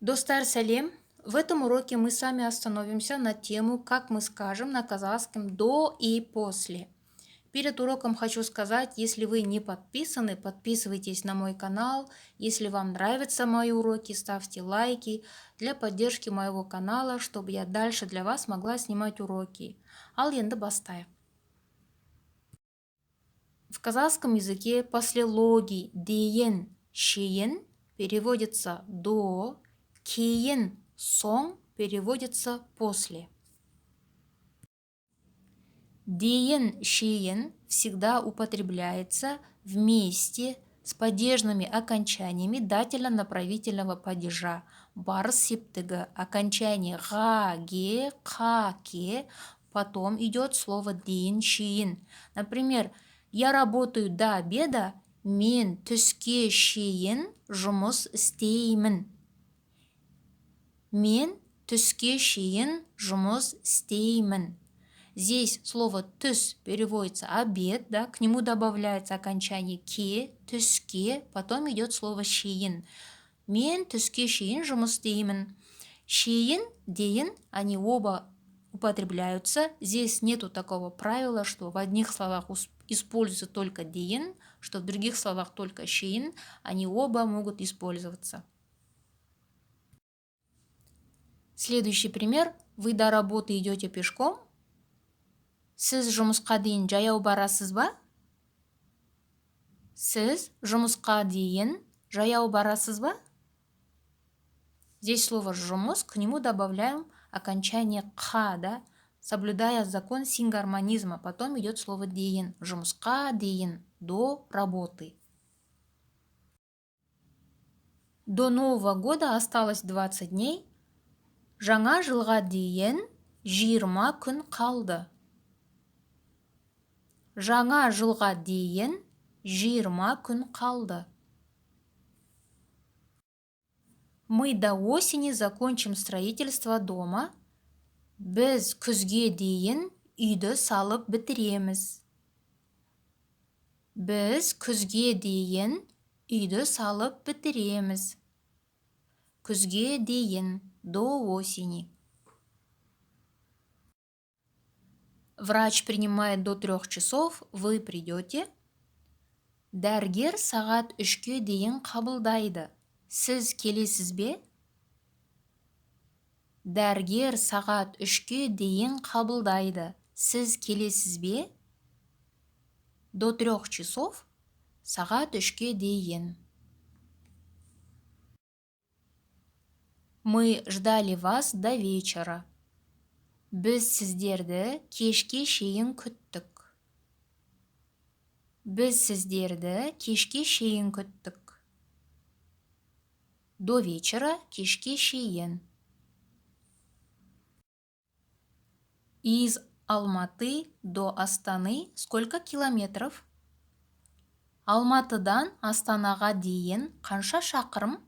Достар сәлем! В этом уроке мы с вами остановимся на тему, как мы скажем на казахском «до» и «после». Перед уроком хочу сказать, если вы не подписаны, подписывайтесь на мой канал. Если вам нравятся мои уроки, ставьте лайки для поддержки моего канала, чтобы я дальше для вас могла снимать уроки. Ал енді бастайық. В казахском языке после логи дейін, шейін переводится до, кейін, соң переводится после. Дейін, шейін всегда употребляется вместе с падежными окончаниями дательно-направительного падежа. Бар септігі окончание ға, ге, қа, ке, потом идет слово дейін, шейін. Например, я работаю до обеда, мен түске шейін жұмыс істеймін. Мен түске шейін жұмыс істеймін. Здесь слово «түс» переводится «обед», да, к нему добавляется окончание «ке», «түске», потом идет слово «шейін». Мен түске шейін жұмыс істеймін. Шейін, дейін, они оба употребляются. Здесь нету такого правила, что в одних словах используется только дейін, что в других словах только шейін. Они оба могут использоваться. Следующий пример. Вы до работы идете пешком. Сіз жұмысқа дейін жаяу барасыз ба? Сіз жұмысқа дейін жаяу барасыз ба? Здесь слово «жұмыс», к нему добавляем окончание «қа», да? Соблюдая закон сингармонизма. Потом идет слово «дейін». Жұмысқа дейін, до работы. До Нового года осталось 20 дней. Жаңа жылға дейін 20 күн қалды. Жаңа жылға дейін 20 күн қалды. Мы до осени закончим строительство дома. Біз күзге дейін үйді салып бітіреміз. Біз күзге дейін үйді салып бітіреміз. Күзге дейін, до осени. Врач принимает до 3 часов, вы придете. Дәрігер сағат 3-ке дейін қабылдайды. Сіз келесіз бе? Дәрігер сағат 3-ке дейін қабылдайды. Сіз келесіз бе? До 3 часов, сағат 3-ке дейін. Мы ждали вас до вечера. Біз сіздерді кешке шейін күттік. Біз сіздерді кешке шейін күттік. До вечера, кешке шейін. Из Алматы до Астаны сколько километров? Алматыдан Астанаға дейін қанша шақырым?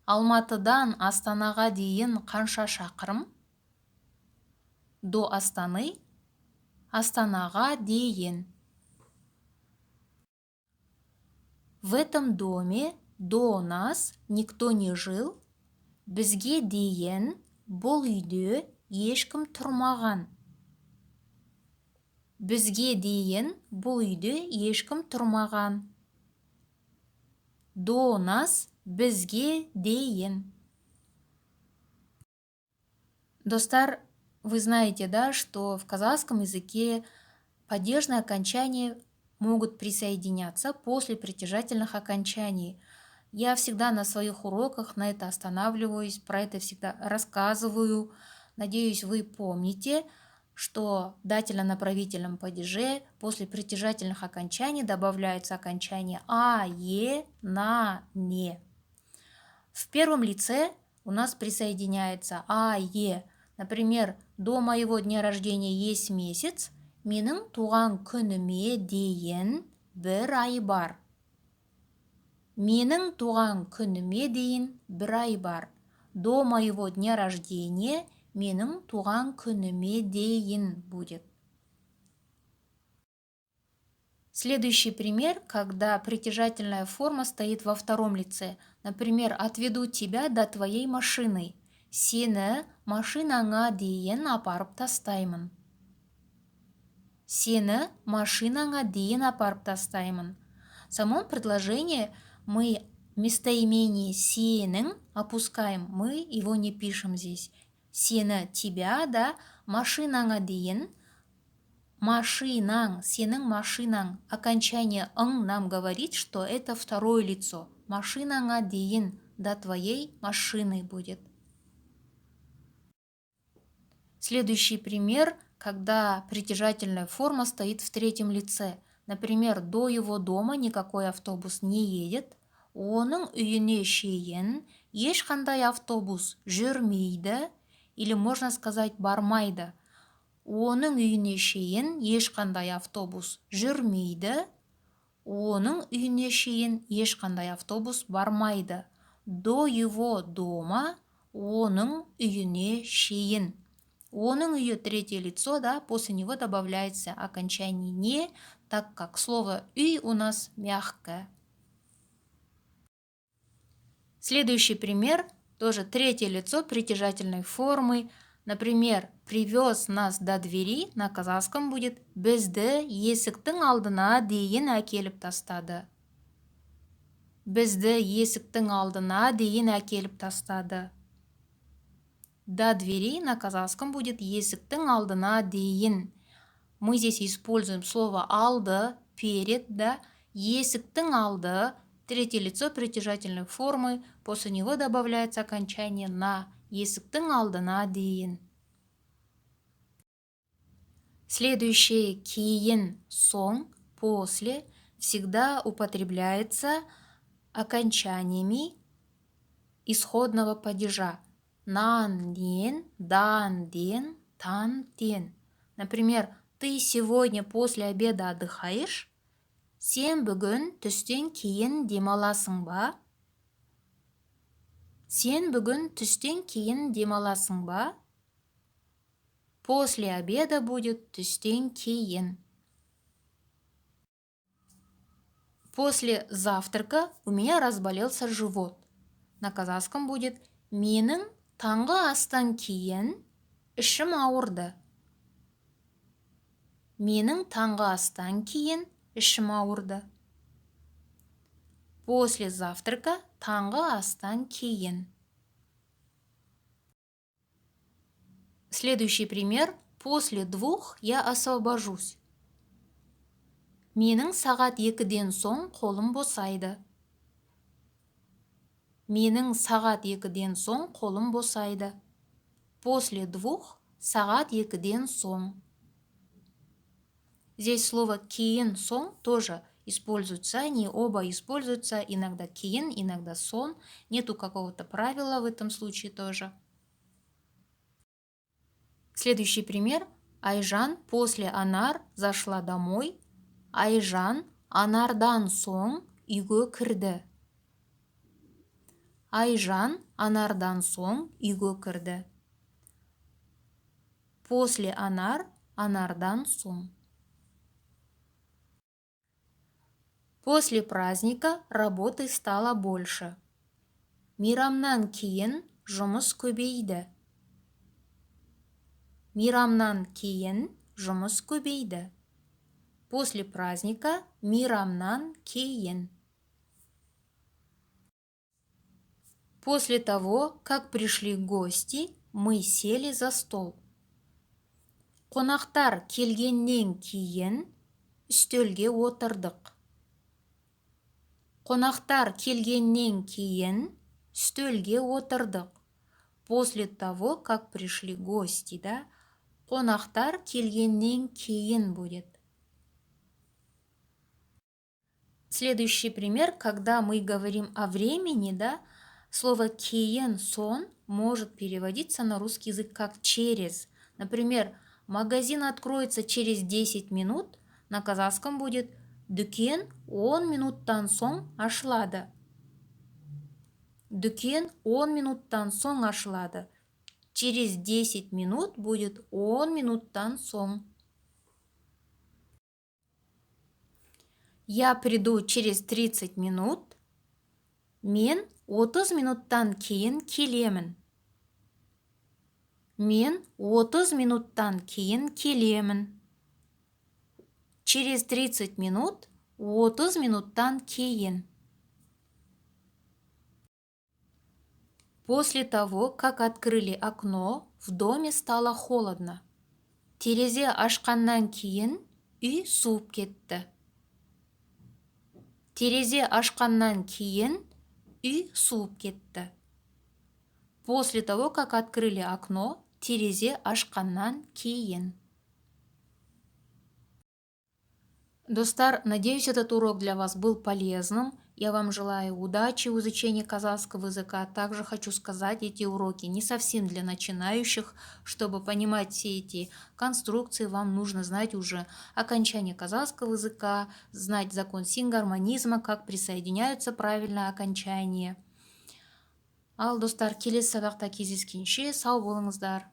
Алматыдан Астанаға дейін қанша шақырым? До Астаны, Астанаға дейін. В этом доме до нас никто не жил. Бізге дейін бұл үйде ешкім тұрмаған. Бізге дейін бұл үйде ешкім тұрмаған. До нас, бізге дейін. Достар, вы знаете, да, что в казахском языке падежные окончания могут присоединяться после притяжательных окончаний. Я всегда на своих уроках на это останавливаюсь, про это всегда рассказываю. Надеюсь, вы помните, что в дательно-направительном падеже после притяжательных окончаний добавляется окончание «а», «е», «на», «не». В первом лице у нас присоединяется «а», «е». Например, до моего дня рождения есть месяц, менің туған күніме дейін бір ай бар. Менің туған күніме дейін бір ай бар. До моего дня рождения менің туған күніме дейін будет. Следующий пример, когда притяжательная форма стоит во втором лице. Например, «Отведу тебя до твоей машины». Сені машинаңа дейін апарып тастаймын. Сені машинаңа дейін апарып тастаймын. В самом предложении мы местоимение сенің опускаем, мы его не пишем здесь. Сені тебя, да, машинаңа дейін. Машинаң, сенің машинаң. Окончание «ың» нам говорит, что это второе лицо. Машинаңа дейін, до твоей машины будет. Следующий пример, когда притяжательная форма стоит в третьем лице. Например, до его дома никакой автобус не едет. Оның үйіне шейін ешқандай автобус жүрмейді. Или можно сказать бармайды. Оның үйіне шейін ешқандай автобус жүрмейді. Оның үйіне шейін ешқандай автобус бармайды. До его дома оның үйіне шейін. Оның үйі третье лицо, да, после него добавляется окончание «не», так как слово «үй» у нас мягкое. Следующий пример, тоже третье лицо притяжательной формы. Например, «привез нас до двери» на казахском будет «бізді есіктің алдына дейін әкеліп тастады». Бізді есіктің алдына дейін әкеліп тастады. До двери на казахском будет есіктің алдына дейін. Мы здесь используем слово алды, перед, да. Есіктің алды, третье лицо притяжательной формы, после него добавляется окончание на. Есіктің алдына дейін. Следующее кейін, соң, после всегда употребляется окончаниями исходного падежа. Нан ден, дан ден, тан ден. Например, ты сегодня после обеда отдыхаешь? Сен бүгін түстен кейін демаласың ба? Сен бүгін түстен кейін демаласың ба? После обеда будет түстен кейін. После завтрака у меня разболелся живот. На казахском будет менің таңғы астан кейін ішім ауырды. Менің таңғы астан кейін ішім ауырды. После завтрака таңғы астан кейін. Следующий пример. После 2 я освобожусь. Менің сағат 2-ден соң қолым босайды. Менің сағат 2-ден соң қолым босайды. После 2 сағат 2-ден соң. Здесь слово кейін, соң тоже используются, они оба используются, иногда кейін, иногда сон. Нету какого-то правила в этом случае тоже. Следующий пример. Айжан после Анар зашла домой. Айжан Анардан соң үйге кірді. Айжан Анардан соң үйге кірді. После Анар Анардан соң. После праздника работы стало больше. Мейрамнан кейін жұмыс көбейді. Мейрамнан кейін жұмыс көбейді. После праздника мейрамнан кейін. После того, как пришли гости, мы сели за стол. Қонақтар келгеннен кейін үстелге отырдық. Қонақтар келгеннен кейін үстелге отырдық. После того, как пришли гости, да, қонақтар келгеннен кейін будет. Следующий пример, когда мы говорим о времени, да, слово кейін, сон может переводиться на русский язык как через. Например, магазин откроется через 10 минут, на казахском будет дүкен 10 минуттан соң ашылады. Дүкен 10 минуттан соң ашылады. Через 10 минут будет 10 минуттан соң. Я приду через 30 минут. Мен 30 минуттан кейін келемін. Мен 30 минуттан кейін келемін. Через 30 минут, 30 минуттан кейін. После того, как открыли окно, в доме стало холодно. Терезе ашқаннан кейін үй суып кетті. Терезе ашқаннан кейін үй суып кетті. После того, как открыли окно, терезе ашқаннан кейін. Достар, надеюсь, этот урок для вас был полезным. Я вам желаю удачи в изучении казахского языка. Также хочу сказать, эти уроки не совсем для начинающих. Чтобы понимать все эти конструкции, вам нужно знать уже окончание казахского языка, знать закон сингармонизма, как присоединяются правильно окончания. Ал достар, келесі сабақта кездескенше сау болыңыздар.